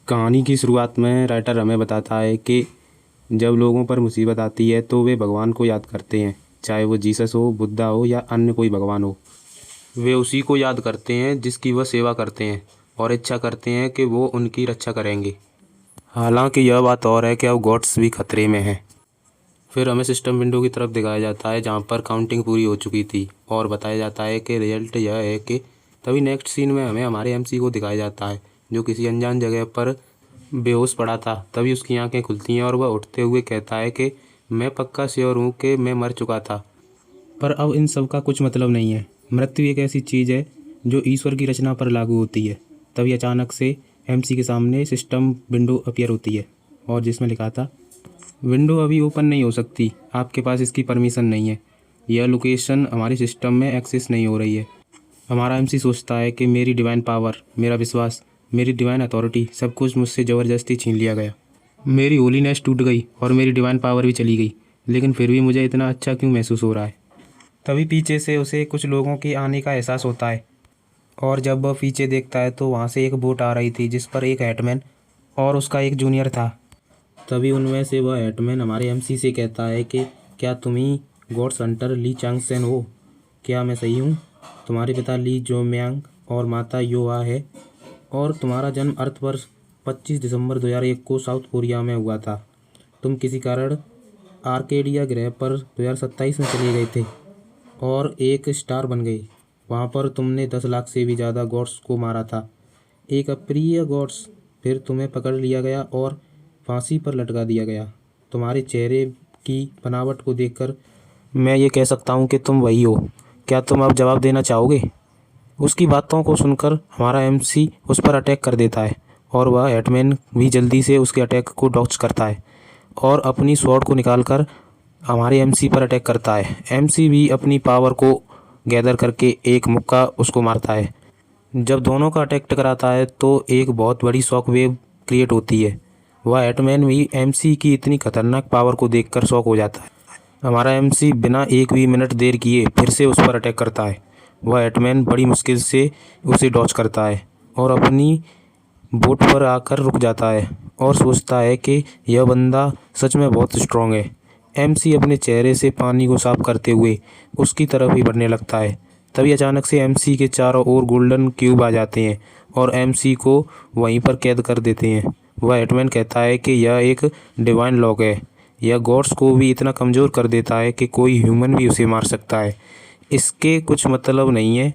कहानी की शुरुआत में राइटर हमें बताता है कि जब लोगों पर मुसीबत आती है तो वे भगवान को याद करते हैं, चाहे वो जीसस हो, बुद्धा हो या अन्य कोई भगवान हो। वे उसी को याद करते हैं जिसकी वह सेवा करते हैं और इच्छा करते हैं कि वो उनकी रक्षा करेंगे। हालांकि यह बात और है कि अब गॉड्स भी खतरे में हैं। फिर हमें सिस्टम विंडो की तरफ दिखाया जाता है जहाँ पर काउंटिंग पूरी हो चुकी थी और बताया जाता है कि रिजल्ट यह है कि तभी नेक्स्ट सीन में हमें हमारे एमसी को दिखाया जाता है जो किसी अनजान जगह पर बेहोश पड़ा था। तभी उसकी आंखें खुलती हैं और वह उठते हुए कहता है कि मैं पक्का श्योर हूँ कि मैं मर चुका था, पर अब इन सब का कुछ मतलब नहीं है। मृत्यु एक ऐसी चीज़ है जो ईश्वर की रचना पर लागू होती है। तभी अचानक से एमसी के सामने सिस्टम विंडो अपीयर होती है और जिसमें लिखा था, विंडो अभी ओपन नहीं हो सकती, आपके पास इसकी परमिशन नहीं है, यह लोकेशन हमारे सिस्टम में एक्सेस नहीं हो रही है। हमारा एमसी सोचता है कि मेरी डिवाइन पावर, मेरा विश्वास, मेरी डिवाइन अथॉरिटी सब कुछ मुझसे ज़बरदस्ती छीन लिया गया। मेरी होलीनेस टूट गई और मेरी डिवाइन पावर भी चली गई, लेकिन फिर भी मुझे इतना अच्छा क्यों महसूस हो रहा है। तभी पीछे से उसे कुछ लोगों के आने का एहसास होता है और जब वह पीछे देखता है तो वहाँ से एक बोट आ रही थी जिस पर एक हेटमैन और उसका एक जूनियर था। तभी उनमें से वह हेटमैन हमारे एमसी से कहता है कि क्या तुम ही गॉड्स हंटर ली चांगसेन हो? क्या मैं सही हूँ? तुम्हारे पिता ली जोम्यांग और माता योआ है और तुम्हारा जन्म अर्थ पर 25 दिसंबर 2001 को साउथ कोरिया में हुआ था। तुम किसी कारण आर्केडिया ग्रह पर 2027 में चले गए थे और एक स्टार बन गए। वहाँ पर तुमने 10 लाख से भी ज़्यादा गॉड्स को मारा था, एक अप्रिय गॉड्स। फिर तुम्हें पकड़ लिया गया और फांसी पर लटका दिया गया। तुम्हारे चेहरे की बनावट को देखकर मैं ये कह सकता हूँ कि तुम वही हो। क्या तुम अब जवाब देना चाहोगे? उसकी बातों को सुनकर हमारा एमसी उस पर अटैक कर देता है और वह हेटमैन भी जल्दी से उसके अटैक को डॉच करता है और अपनी स्वॉर्ड को निकालकर हमारे एमसी पर अटैक करता है। एमसी भी अपनी पावर को गैदर करके एक मुक्का उसको मारता है। जब दोनों का अटैक टकराता है तो एक बहुत बड़ी शॉक वेव क्रिएट होती है। वह हेटमैन भी एमसी की इतनी खतरनाक पावर को देखकर शॉक हो जाता है। हमारा एमसी बिना एक भी मिनट देर किए फिर से उस पर अटैक करता है। वह हेटमैन बड़ी मुश्किल से उसे डॉच करता है और अपनी बोट पर आकर रुक जाता है और सोचता है कि यह बंदा सच में बहुत स्ट्रांग है। एमसी अपने चेहरे से पानी को साफ करते हुए उसकी तरफ ही बढ़ने लगता है। तभी अचानक से एमसी के चारों ओर गोल्डन क्यूब आ जाते हैं और एमसी को वहीं पर कैद कर देते हैं। वह हेटमैन कहता है कि यह एक डिवाइन लॉक है, यह गॉड्स को भी इतना कमज़ोर कर देता है कि कोई ह्यूमन भी उसे मार सकता है। इसके कुछ मतलब नहीं है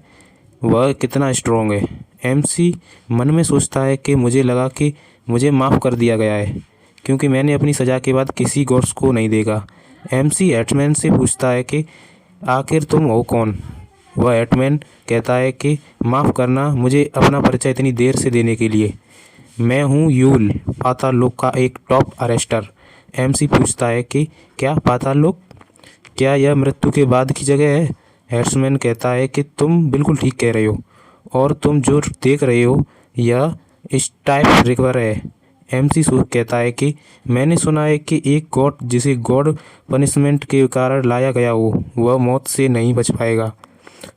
वह कितना स्ट्रांग है। एमसी मन में सोचता है कि मुझे लगा कि मुझे माफ़ कर दिया गया है क्योंकि मैंने अपनी सज़ा के बाद किसी गॉड्स को नहीं देखा। एमसी हेटमैन से पूछता है कि आखिर तुम हो कौन? वह हेटमैन कहता है कि माफ़ करना मुझे अपना परिचय इतनी देर से देने के लिए। मैं हूँ यूल, पाताल लोक का एक टॉप अरेस्टर। एमसी पूछता है कि क्या पाताल लोक, क्या यह मृत्यु के बाद की जगह है? हेट्समैन कहता है कि तुम बिल्कुल ठीक कह रहे हो और तुम जो देख रहे हो यह स्टाइफ रिवर है। एमसी कहता है कि मैंने सुना है कि एक गॉड जिसे गॉड पनिशमेंट के कारण लाया गया हो वह मौत से नहीं बच पाएगा,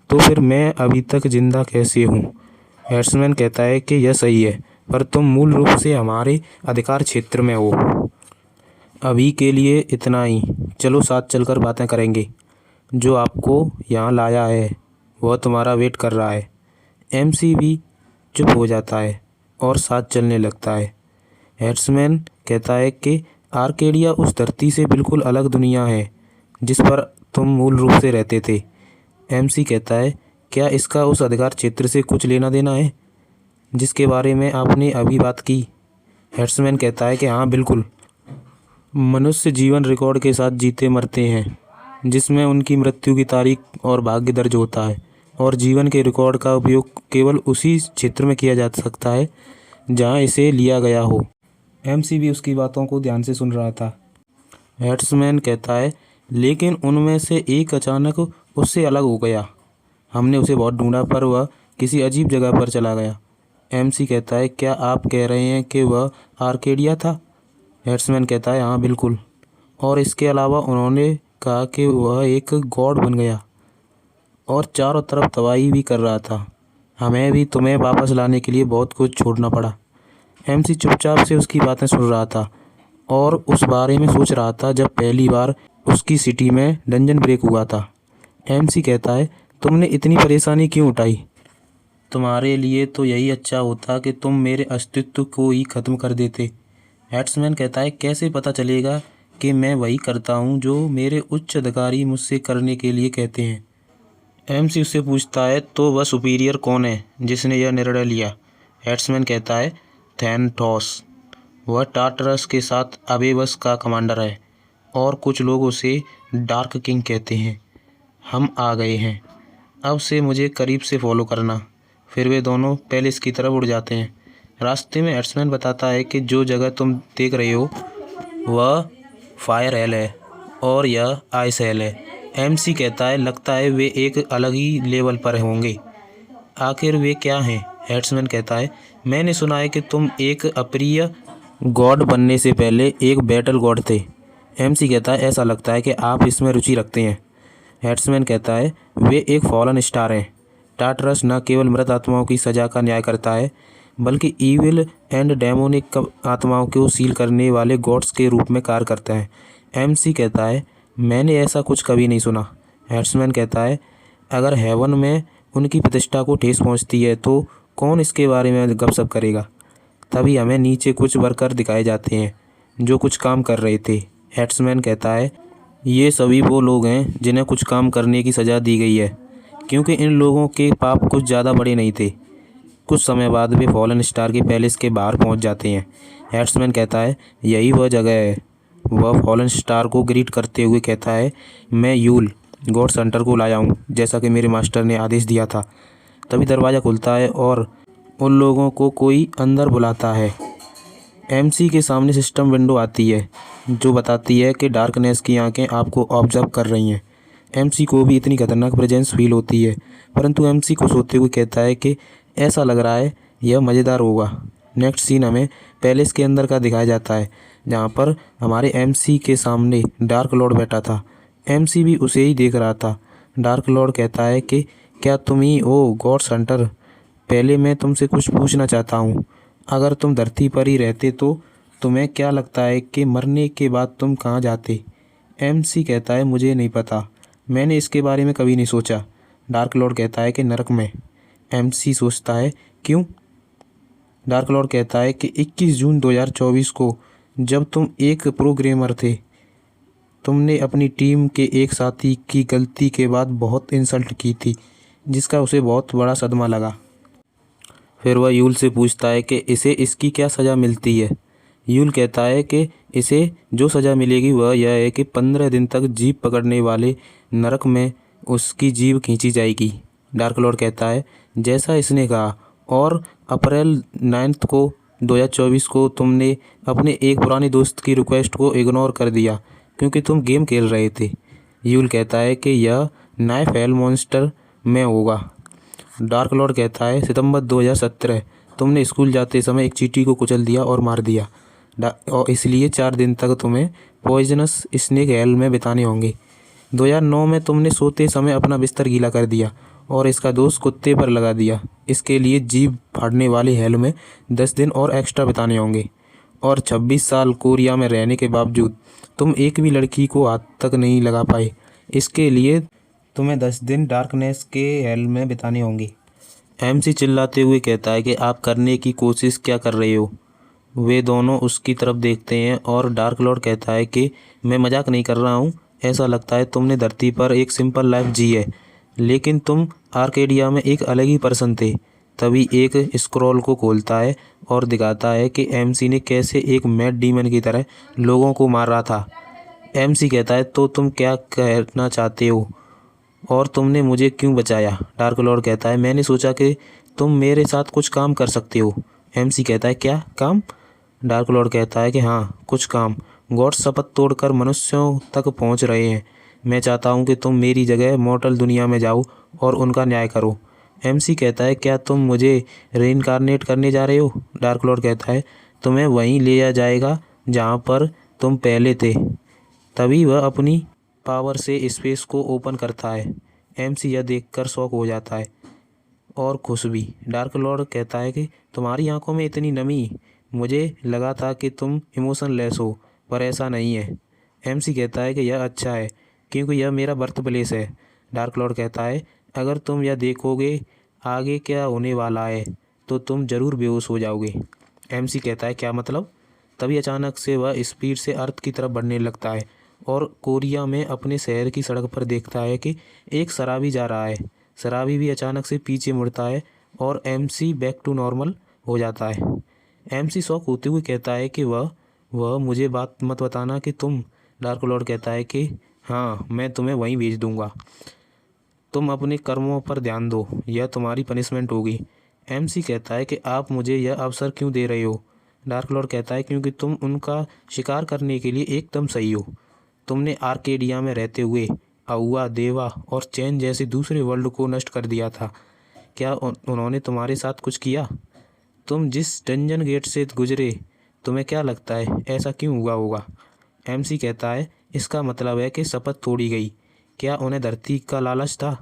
तो फिर मैं अभी तक जिंदा कैसे हूँ? हेट्समैन कहता है कि यह सही है, पर तुम मूल रूप से हमारे अधिकार क्षेत्र में हो। अभी के लिए इतना ही, चलो साथ चलकर बातें करेंगे। जो आपको यहाँ लाया है वह तुम्हारा वेट कर रहा है। एमसी भी चुप हो जाता है और साथ चलने लगता है। हेट्समैन कहता है कि आर्केडिया उस धरती से बिल्कुल अलग दुनिया है जिस पर तुम मूल रूप से रहते थे। एमसी कहता है, क्या इसका उस अधिकार क्षेत्र से कुछ लेना देना है जिसके बारे में आपने अभी बात की? हेट्समैन कहता है कि हाँ बिल्कुल। मनुष्य जीवन रिकॉर्ड के साथ जीते मरते हैं जिसमें उनकी मृत्यु की तारीख और भाग्य दर्ज होता है और जीवन के रिकॉर्ड का उपयोग केवल उसी क्षेत्र में किया जा सकता है जहां इसे लिया गया हो। एमसी भी उसकी बातों को ध्यान से सुन रहा था। हेट्समैन कहता है, लेकिन उनमें से एक अचानक उससे अलग हो गया। हमने उसे बहुत ढूंढा पर वह किसी अजीब जगह पर चला गया। एमसी कहता है, क्या आप कह रहे हैं कि वह आर्केडिया था? हेट्समैन कहता है, हाँ बिल्कुल, और इसके अलावा उन्होंने कहा कि वह एक गॉड बन गया और चारों तरफ तबाही भी कर रहा था। हमें भी तुम्हें वापस लाने के लिए बहुत कुछ छोड़ना पड़ा। एमसी चुपचाप से उसकी बातें सुन रहा था और उस बारे में सोच रहा था जब पहली बार उसकी सिटी में डंजन ब्रेक हुआ था। एमसी कहता है, तुमने इतनी परेशानी क्यों उठाई? तुम्हारे लिए तो यही अच्छा होता कि तुम मेरे अस्तित्व को ही खत्म कर देते। हेड्समैन कहता है, कैसे पता चलेगा कि मैं वही करता हूँ जो मेरे उच्च अधिकारी मुझसे करने के लिए कहते हैं? एमसी उससे पूछता है, तो वह सुपीरियर कौन है जिसने यह निर्णय लिया? हेड्समैन कहता है, थैनोस। वह टार्टरस के साथ अबेवस का कमांडर है और कुछ लोग उसे डार्क किंग कहते हैं। हम आ गए हैं, अब से मुझे करीब से फॉलो करना। फिर वे दोनों पैलेस की तरफ उड़ जाते हैं। रास्ते में हेड्समैन बताता है कि जो जगह तुम देख रहे हो वह फायर हेल है और यह आइस हेल है। एमसी कहता है, लगता है वे एक अलग ही लेवल पर होंगे। आखिर वे क्या हैं? हेड्समैन कहता है, मैंने सुना है कि तुम एक अप्रिय गॉड बनने से पहले एक बैटल गॉड थे। एमसी कहता है, ऐसा लगता है कि आप इसमें रुचि रखते हैं। हेड्समैन कहता है, वे एक फॉलन स्टार हैं। टार्टरस न केवल मृत आत्माओं की सज़ा का न्याय करता है बल्कि ईविल एंड डेमोनिक आत्माओं को सील करने वाले गॉड्स के रूप में कार्य करता है। एमसी कहता है, मैंने ऐसा कुछ कभी नहीं सुना। हेड्समैन कहता है, अगर हेवन में उनकी प्रतिष्ठा को ठेस पहुंचती है तो कौन इसके बारे में गपशप करेगा? तभी हमें नीचे कुछ वर्कर दिखाए जाते हैं जो कुछ काम कर रहे थे। हेड्समैन कहता है, ये सभी वो लोग हैं जिन्हें कुछ काम करने की सज़ा दी गई है, क्योंकि इन लोगों के पाप कुछ ज़्यादा बड़े नहीं थे। कुछ समय बाद वे फॉलन स्टार के पैलेस के बाहर पहुंच जाते हैं। हेड्समैन कहता है, यही वह जगह है। वह फॉलन स्टार को ग्रीट करते हुए कहता है, मैं यूल गॉड सेंटर को लाया हूँ, जैसा कि मेरे मास्टर ने आदेश दिया था। तभी दरवाज़ा खुलता है और उन लोगों को कोई अंदर बुलाता है। एमसी के सामने सिस्टम विंडो आती है जो बताती है कि डार्कनेस की आंखें आपको ऑब्जर्व कर रही हैं। एमसी को भी इतनी खतरनाक प्रेजेंस फील होती है, परंतु एमसी को सोते हुए कहता है कि ऐसा लग रहा है यह मज़ेदार होगा। नेक्स्ट सीन हमें पैलेस के अंदर का दिखाया जाता है, जहाँ पर हमारे एमसी के सामने डार्क लॉर्ड बैठा था। एमसी भी उसे ही देख रहा था। डार्क लॉर्ड कहता है कि क्या तुम ही हो गॉड सेंटर? पहले मैं तुमसे कुछ पूछना चाहता हूँ। अगर तुम धरती पर ही रहते तो तुम्हें क्या लगता है कि मरने के बाद तुम कहाँ जाते? एमसी कहता है, मुझे नहीं पता, मैंने इसके बारे में कभी नहीं सोचा। डार्क लॉर्ड कहता है कि नरक में। एमसी सोचता है, क्यों? डार्क लॉर्ड कहता है कि 21 जून 2024 को जब तुम एक प्रोग्रामर थे, तुमने अपनी टीम के एक साथी की गलती के बाद बहुत इंसल्ट की थी, जिसका उसे बहुत बड़ा सदमा लगा। फिर वह यूल से पूछता है कि इसे इसकी क्या सज़ा मिलती है। यूल कहता है कि इसे जो सज़ा मिलेगी वह यह है कि 15 दिन तक जीभ पकड़ने वाले नरक में उसकी जीभ खींची जाएगी। डार्क लॉर्ड कहता है, जैसा इसने कहा, और अप्रैल 9 को 2024 को तुमने अपने एक पुराने दोस्त की रिक्वेस्ट को इग्नोर कर दिया क्योंकि तुम गेम खेल रहे थे। यूल कहता है कि यह नाइफ हेल मॉन्स्टर में होगा। डार्क लॉर्ड कहता है, सितंबर 2017 तुमने स्कूल जाते समय एक चींटी को कुचल दिया और मार दिया, और इसलिए 4 दिन तक तुम्हें पॉइजनस स्नेक हेल में बिताने होंगे। 2009 में तुमने सोते समय अपना बिस्तर गीला कर दिया और इसका दोष कुत्ते पर लगा दिया। इसके लिए जीभ फाड़ने वाली हेल में 10 दिन और एक्स्ट्रा बिताने होंगे। और 26 साल कोरिया में रहने के बावजूद तुम एक भी लड़की को हाथ तक नहीं लगा पाए। इसके लिए तुम्हें 10 दिन डार्कनेस के हेल में बिताने होंगे। एमसी चिल्लाते हुए कहता है कि आप करने की कोशिश क्या कर रहे हो? वे दोनों उसकी तरफ देखते हैं और डार्क लॉर्ड कहता है कि मैं मजाक नहीं कर रहा हूँ। ऐसा लगता है तुमने धरती पर एक सिंपल लाइफ जी है, लेकिन तुम आर्केडिया में एक अलग ही पर्सन थे। तभी एक स्क्रॉल को खोलता है और दिखाता है कि एमसी ने कैसे एक मैड डीमन की तरह लोगों को मार रहा था। एमसी कहता है, तो तुम क्या कहना चाहते हो और तुमने मुझे क्यों बचाया? डार्क लॉर्ड कहता है, मैंने सोचा कि तुम मेरे साथ कुछ काम कर सकते हो। एमसी कहता है, क्या काम? डार्क लॉर्ड कहता है कि हाँ, कुछ काम। गॉड शपथ तोड़कर मनुष्यों तक पहुंच रहे हैं। मैं चाहता हूं कि तुम मेरी जगह मॉर्टल दुनिया में जाओ और उनका न्याय करो। एमसी कहता है, क्या तुम मुझे रीइंकारनेट करने जा रहे हो? डार्क लॉर्ड कहता है, तुम्हें वहीं ले जाएगा जहाँ पर तुम पहले थे। तभी वह अपनी पावर से स्पेस को ओपन करता है। एमसी यह देखकर शॉक हो जाता है और खुश भी। डार्क लॉर्ड कहता है कि तुम्हारी आंखों में इतनी नमी, मुझे लगा था कि तुम इमोशनलेस हो, पर ऐसा नहीं है। एमसी कहता है कि यह अच्छा है क्योंकि यह मेरा बर्थ प्लेस है। डार्क लॉर्ड कहता है अगर तुम यह देखोगे आगे क्या होने वाला है तो तुम ज़रूर बेहोश हो जाओगे। एमसी कहता है क्या मतलब? तभी अचानक से वह स्पीड से अर्थ की तरफ बढ़ने लगता है और कोरिया में अपने शहर की सड़क पर देखता है कि एक शराबी जा रहा है। शराबी भी अचानक से पीछे मुड़ता है और एमसी बैक टू नॉर्मल हो जाता है। एमसी शॉक होते हुए कहता है कि वह मुझे बात मत बताना कि तुम। डार्क लॉर्ड कहता है कि हाँ, मैं तुम्हें वहीं भेज दूंगा। तुम अपने कर्मों पर ध्यान दो, यह तुम्हारी पनिशमेंट होगी। एमसी कहता है कि आप मुझे यह अवसर क्यों दे रहे हो? डार्क लॉर्ड कहता है क्योंकि तुम उनका शिकार करने के लिए एकदम सही हो। तुमने आर्केडिया में रहते हुए अउआ, देवा और चैन जैसे दूसरे वर्ल्ड को नष्ट कर दिया था। क्या उन्होंने तुम्हारे साथ कुछ किया? तुम जिस डंजन गेट से गुजरे, तुम्हें क्या लगता है ऐसा क्यों हुआ होगा? एमसी कहता है इसका मतलब है कि शपथ तोड़ी गई। क्या उन्हें धरती का लालच था?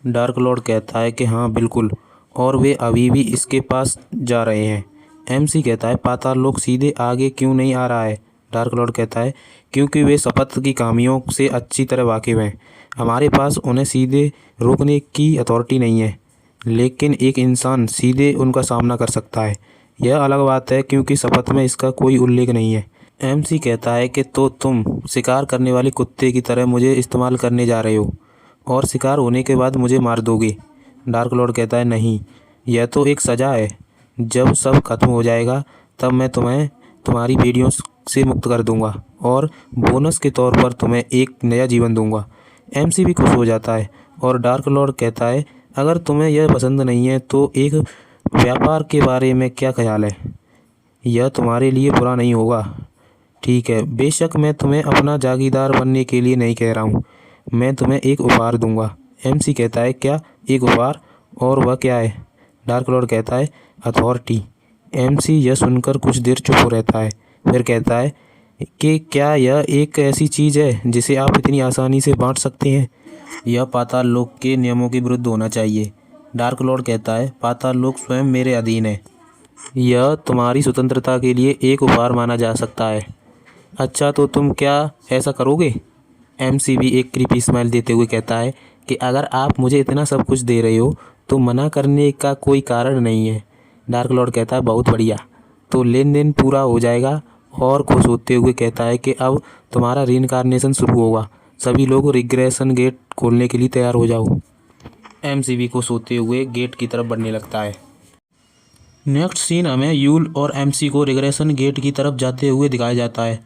डार्क लॉर्ड कहता है कि हाँ बिल्कुल, और वे अभी भी इसके पास जा रहे हैं। एमसी कहता है पाताल लोक सीधे आगे क्यों नहीं आ रहा है? डार्क लॉर्ड कहता है क्योंकि वे शपथ की खामियों से अच्छी तरह वाकिफ हैं। हमारे पास उन्हें सीधे रोकने की अथॉरिटी नहीं है, लेकिन एक इंसान सीधे उनका सामना कर सकता है। यह अलग बात है क्योंकि शपथ में इसका कोई उल्लेख नहीं है। एमसी कहता है कि तो तुम शिकार करने वाले कुत्ते की तरह मुझे इस्तेमाल करने जा रहे हो और शिकार होने के बाद मुझे मार दोगे। डार्क लॉर्ड कहता है नहीं, यह तो एक सज़ा है। जब सब खत्म हो जाएगा तब मैं तुम्हें तुम्हारी बेड़ियों से मुक्त कर दूंगा और बोनस के तौर पर तुम्हें एक नया जीवन दूंगा। एमसी भी खुश हो जाता है और डार्क लॉर्ड कहता है अगर तुम्हें यह पसंद नहीं है तो एक व्यापार के बारे में क्या ख्याल है? यह तुम्हारे लिए बुरा नहीं होगा। ठीक है, बेशक मैं तुम्हें अपना जागीरदार बनने के लिए नहीं कह रहा हूँ। मैं तुम्हें एक उपहार दूंगा। एमसी कहता है क्या एक उपहार, और वह क्या है? डार्क लॉर्ड कहता है अथॉरिटी। एमसी यह सुनकर कुछ देर चुप हो रहता है, फिर कहता है कि क्या यह एक ऐसी चीज़ है जिसे आप इतनी आसानी से बांट सकते हैं? यह पाताल लोक के नियमों के विरुद्ध होना चाहिए। डार्क लॉर्ड कहता है पाताल लोक स्वयं मेरे अधीन है। यह तुम्हारी स्वतंत्रता के लिए एक उपहार माना जा सकता है। अच्छा, तो तुम क्या ऐसा करोगे? एमसी भी एक क्रीपी स्माइल देते हुए कहता है कि अगर आप मुझे इतना सब कुछ दे रहे हो तो मना करने का कोई कारण नहीं है। डार्क लॉर्ड कहता है बहुत बढ़िया, तो लेन देन पूरा हो जाएगा, और खुश होते हुए कहता है कि अब तुम्हारा रीइंकार्नेशन शुरू होगा। सभी लोग रिग्रेशन गेट खोलने के लिए तैयार हो जाओ। एमसी भी खुश होते हुए गेट की तरफ बढ़ने लगता है। नेक्स्ट सीन हमें यूल और एमसी को रिग्रेशन गेट की तरफ जाते हुए दिखाया जाता है,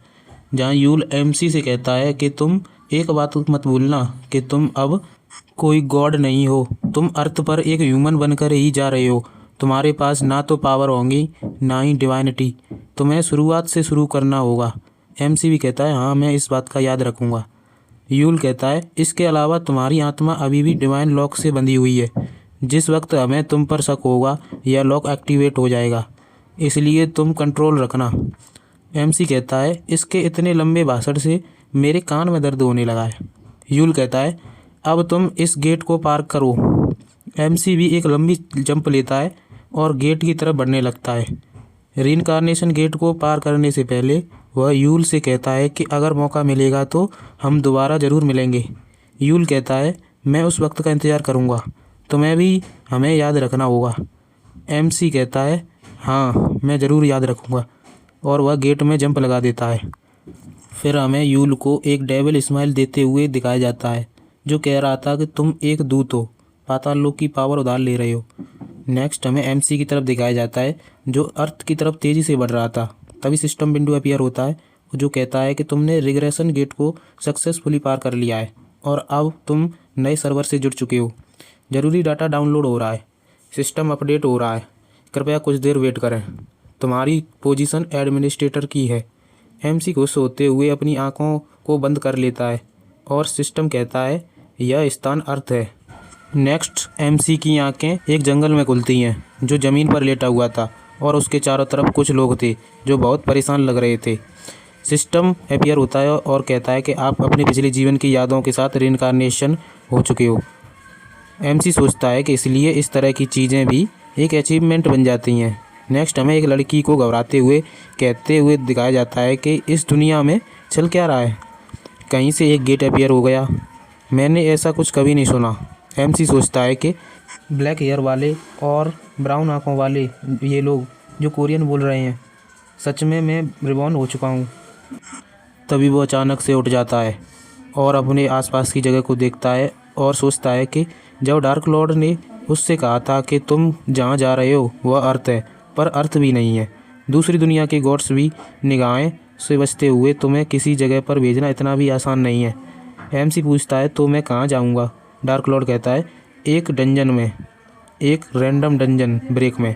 जहां यूल एमसी से कहता है कि तुम एक बात मत भूलना कि तुम अब कोई गॉड नहीं हो। तुम अर्थ पर एक ह्यूमन बनकर ही जा रहे हो। तुम्हारे पास ना तो पावर होंगी ना ही डिवाइनिटी। तुम्हें शुरुआत से शुरू करना होगा। एमसी भी कहता है हाँ, मैं इस बात का याद रखूँगा। यूल कहता है इसके अलावा तुम्हारी आत्मा अभी भी डिवाइन लॉक से बंधी हुई है। जिस वक्त हमें तुम पर शक होगा यह लॉक एक्टिवेट हो जाएगा, इसलिए तुम कंट्रोल रखना। एमसी कहता है इसके इतने लंबे भाषण से मेरे कान में दर्द होने लगा है। यूल कहता है अब तुम इस गेट को पार करो। एमसी भी एक लंबी जंप लेता है और गेट की तरफ बढ़ने लगता है। रीइंकार्नेशन गेट को पार करने से पहले वह यूल से कहता है कि अगर मौका मिलेगा तो हम दोबारा ज़रूर मिलेंगे। यूल कहता है मैं उस वक्त का इंतज़ार करूँगा, तुम्हें भी हमें याद रखना होगा। एमसी कहता है हाँ, मैं ज़रूर याद रखूँगा, और वह गेट में जंप लगा देता है। फिर हमें यूल को एक डेविल स्माइल देते हुए दिखाया जाता है, जो कह रहा था कि तुम एक दूत हो, पाताल लोक की पावर उधार ले रहे हो। नेक्स्ट हमें एमसी की तरफ दिखाया जाता है, जो अर्थ की तरफ तेज़ी से बढ़ रहा था। तभी सिस्टम विंडो अपीयर होता है, जो कहता है कि तुमने रिग्रेशन गेट को सक्सेसफुली पार कर लिया है और अब तुम नए सर्वर से जुड़ चुके हो। ज़रूरी डाटा डाउनलोड हो रहा है, सिस्टम अपडेट हो रहा है, कृपया कुछ देर वेट करें। तुम्हारी पोजीशन एडमिनिस्ट्रेटर की है। एमसी खुश होते हुए अपनी आंखों को बंद कर लेता है और सिस्टम कहता है यह स्थान अर्थ है। नेक्स्ट एमसी की आंखें एक जंगल में खुलती हैं, जो ज़मीन पर लेटा हुआ था, और उसके चारों तरफ कुछ लोग थे जो बहुत परेशान लग रहे थे। सिस्टम अपीयर होता है और कहता है कि आप अपने पिछले जीवन की यादों के साथ रीइंकार्नेशन हो चुके हो। एमसी सोचता है कि इसलिए इस तरह की चीज़ें भी एक अचीवमेंट बन जाती हैं। नेक्स्ट हमें एक लड़की को घबराते हुए कहते हुए दिखाया जाता है कि इस दुनिया में चल क्या रहा है। कहीं से एक गेट अपीयर हो गया, मैंने ऐसा कुछ कभी नहीं सुना। एमसी सोचता है कि ब्लैक हेयर वाले और ब्राउन आँखों वाले ये लोग जो कोरियन बोल रहे हैं, सच में मैं रिबॉर्न हो चुका हूँ। तभी वो अचानक से उठ जाता है और अपने आसपास की जगह को देखता है और सोचता है कि जब डार्क लॉर्ड ने उससे कहा था कि तुम जहाँ जा रहे हो वह अर्थ है, पर अर्थ भी नहीं है। दूसरी दुनिया के गॉड्स भी निगाहें से बचते हुए तुम्हें किसी जगह पर भेजना इतना भी आसान नहीं है। एमसी पूछता है तो मैं कहाँ जाऊँगा? डार्क लॉर्ड कहता है एक डंजन में, एक रैंडम डंजन ब्रेक में।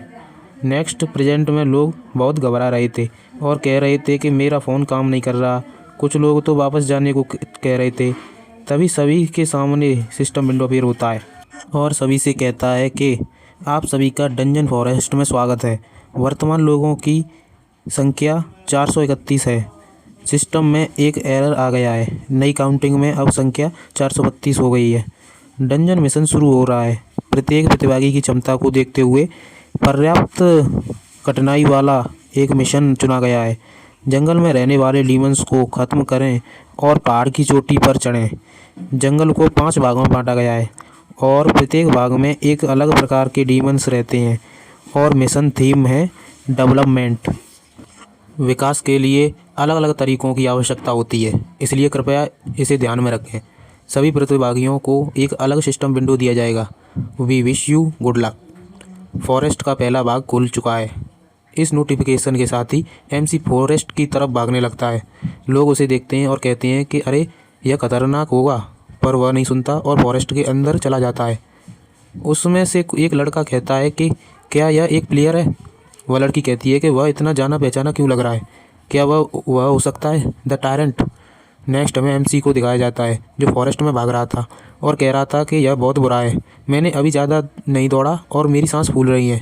नेक्स्ट प्रेजेंट में लोग बहुत घबरा रहे थे और कह रहे थे कि मेरा फ़ोन काम नहीं कर रहा। कुछ लोग तो वापस जाने को कह रहे थे। तभी सभी के सामने सिस्टम विंडो अपीयर होता है और सभी से कहता है कि आप सभी का डंजन फॉरेस्ट में स्वागत है। वर्तमान लोगों की संख्या 431 है। सिस्टम में एक एरर आ गया है। नई काउंटिंग में अब संख्या 432 हो गई है। डंजन मिशन शुरू हो रहा है। प्रत्येक प्रतिभागी की क्षमता को देखते हुए पर्याप्त कठिनाई वाला एक मिशन चुना गया है। जंगल में रहने वाले डीमंस को ख़त्म करें और पहाड़ की चोटी पर चढ़ें। जंगल को 5 भागों में बांटा गया है और प्रत्येक भाग में एक अलग प्रकार के डीमंस रहते हैं और मिशन थीम है डेवलपमेंट। विकास के लिए अलग अलग तरीकों की आवश्यकता होती है, इसलिए कृपया इसे ध्यान में रखें। सभी प्रतिभागियों को एक अलग सिस्टम विंडो दिया जाएगा। We wish you good luck. Forest का पहला भाग खुल चुका है। इस नोटिफिकेशन के साथ ही एमसी फॉरेस्ट की तरफ भागने लगता है। लोग उसे देखते हैं और कहते हैं कि अरे यह खतरनाक होगा, पर वह नहीं सुनता और फॉरेस्ट के अंदर चला जाता है। उसमें से एक लड़का कहता है कि क्या यह एक प्लेयर है? वह लड़की कहती है कि वह इतना जाना पहचाना क्यों लग रहा है, क्या वह हो सकता है द टायरेंट? नेक्स्ट हमें एमसी को दिखाया जाता है जो फॉरेस्ट में भाग रहा था और कह रहा था कि यह बहुत बुरा है। मैंने अभी ज़्यादा नहीं दौड़ा और मेरी सांस फूल रही है।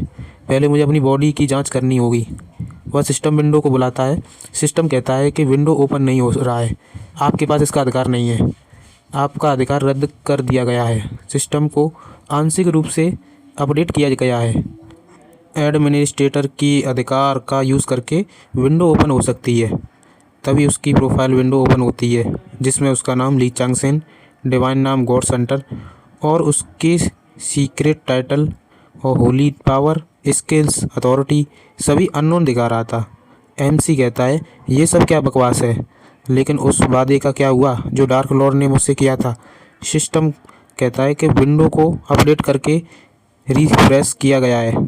पहले मुझे अपनी बॉडी की जांच करनी होगी। वह सिस्टम विंडो को बुलाता है। सिस्टम कहता है कि विंडो ओपन नहीं हो रहा है, आपके पास इसका अधिकार नहीं है, आपका अधिकार रद्द कर दिया गया है। सिस्टम को आंशिक रूप से अपडेट किया गया है। एडमिनिस्ट्रेटर की अधिकार का यूज़ करके विंडो ओपन हो सकती है। तभी उसकी प्रोफाइल विंडो ओपन होती है जिसमें उसका नाम ली चांगसेन, डिवाइन नाम गॉड सेंटर और उसके सीक्रेट टाइटल और होली पावर, स्किल्स, अथॉरिटी सभी अननोन दिखा रहा था। एमसी कहता है ये सब क्या बकवास है, लेकिन उस वादे का क्या हुआ जो डार्क लॉर्ड ने मुझसे किया था? सिस्टम कहता है कि विंडो को अपडेट करके रिफ्रेश किया गया है।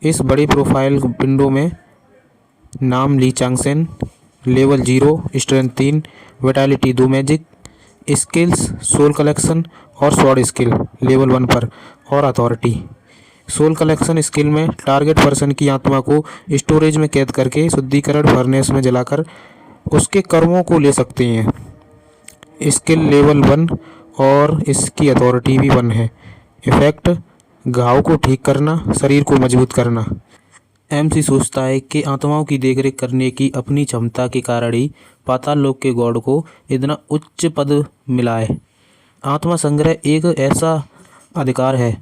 इस बड़ी प्रोफाइल विंडो में नाम Li Changsen, level 0, strength 3, vitality 2 magic, skills soul collection और स्वॉर्ड स्किल लेवल 1 पर और अथॉरिटी। सोल कलेक्शन स्किल में टारगेट पर्सन की आत्मा को स्टोरेज में कैद करके शुद्धिकरण फर्नेस में जलाकर उसके कर्मों को ले सकते हैं। स्किल लेवल 1 और इसकी अथॉरिटी भी 1 है। इफेक्ट घाव को ठीक करना, शरीर को मजबूत करना। एमसी सोचता है कि आत्माओं की देखरेख करने की अपनी क्षमता के कारण ही पाताल लोक के गॉड को इतना उच्च पद मिला है। आत्मा संग्रह एक ऐसा अधिकार है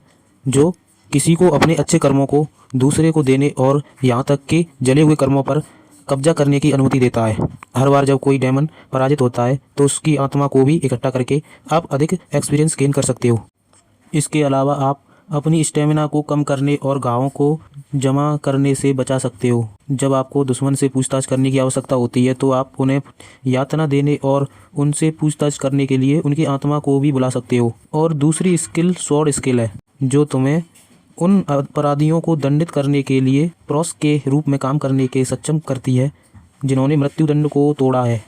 जो किसी को अपने अच्छे कर्मों को दूसरे को देने और यहाँ तक कि जले हुए कर्मों पर कब्जा करने की अनुमति देता है। हर बार जब कोई डेमन पराजित होता है तो उसकी आत्मा को भी इकट्ठा करके आप अधिक एक्सपीरियंस गेन कर सकते हो। इसके अलावा आप अपनी स्टेमिना को कम करने और घावों को जमा करने से बचा सकते हो। जब आपको दुश्मन से पूछताछ करने की आवश्यकता होती है तो आप उन्हें यातना देने और उनसे पूछताछ करने के लिए उनकी आत्मा को भी बुला सकते हो। और दूसरी स्किल स्वॉर्ड स्किल है जो तुम्हें उन अपराधियों को दंडित करने के लिए प्रोस के रूप में काम करने के सक्षम करती है जिन्होंने मृत्युदंड को तोड़ा है।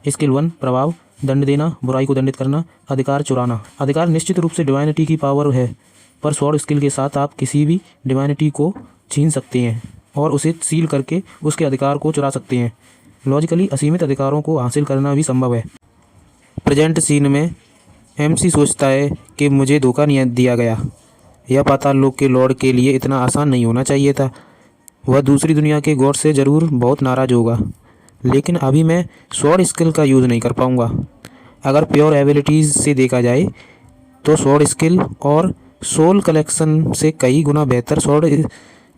स्किल 1 प्रभाव, दंड देना, बुराई को दंडित करना, अधिकार चुराना। अधिकार निश्चित रूप से डिवाइनिटी की पावर है, पर स्वॉर्ड स्किल के साथ आप किसी भी डिवाइनिटी को छीन सकते हैं और उसे सील करके उसके अधिकार को चुरा सकते हैं। लॉजिकली असीमित अधिकारों को हासिल करना भी संभव है। प्रेजेंट सीन में एमसी सोचता है कि मुझे धोखा नहीं दिया गया। यह पाताल लोक के लॉर्ड के लिए इतना आसान नहीं होना चाहिए था। वह दूसरी दुनिया के गॉड से ज़रूर बहुत नाराज़ होगा, लेकिन अभी मैं स्वॉर्ड स्किल का यूज़ नहीं कर पाऊँगा। अगर प्योर एबिलिटीज़ से देखा जाए तो स्वॉर्ड स्किल और सोल कलेक्शन से कई गुना बेहतर स्वॉर्ड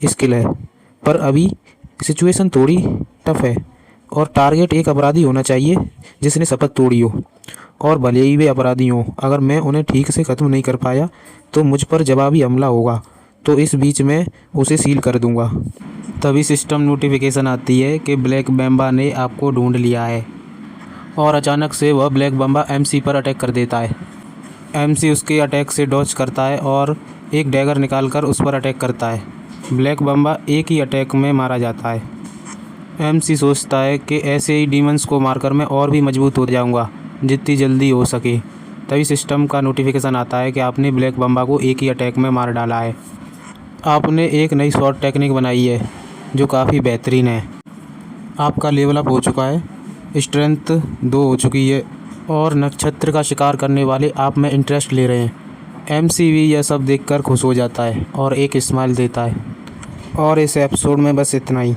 स्किल है, पर अभी सिचुएशन थोड़ी टफ है और टारगेट एक अपराधी होना चाहिए जिसने शपथ तोड़ी हो, और भले ही वे अपराधी हों, अगर मैं उन्हें ठीक से ख़त्म नहीं कर पाया तो मुझ पर जवाबी हमला होगा, तो इस बीच में उसे सील कर दूंगा। तभी सिस्टम नोटिफिकेशन आती है कि ब्लैक बैम्बा ने आपको ढूंढ लिया है, और अचानक से वह ब्लैक बैम्बा एमसी पर अटैक कर देता है। एमसी उसके अटैक से डॉज करता है और एक डैगर निकालकर उस पर अटैक करता है। ब्लैक बैम्बा एक ही अटैक में मारा जाता है। एमसी सोचता है कि ऐसे ही डीमंस को मारकर मैं और भी मजबूत हो जाऊंगा जितनी जल्दी हो सके। तभी सिस्टम का नोटिफिकेशन आता है कि आपने ब्लैक बैम्बा को एक ही अटैक में मार डाला है। आपने एक नई शॉट टेक्निक बनाई है जो काफ़ी बेहतरीन है। आपका लेवल अप हो चुका है, स्ट्रेंथ 2 हो चुकी है और नक्षत्र का शिकार करने वाले आप में इंटरेस्ट ले रहे हैं। एमसीवी यह सब देखकर खुश हो जाता है और एक स्माइल देता है। और इस एपिसोड में बस इतना ही।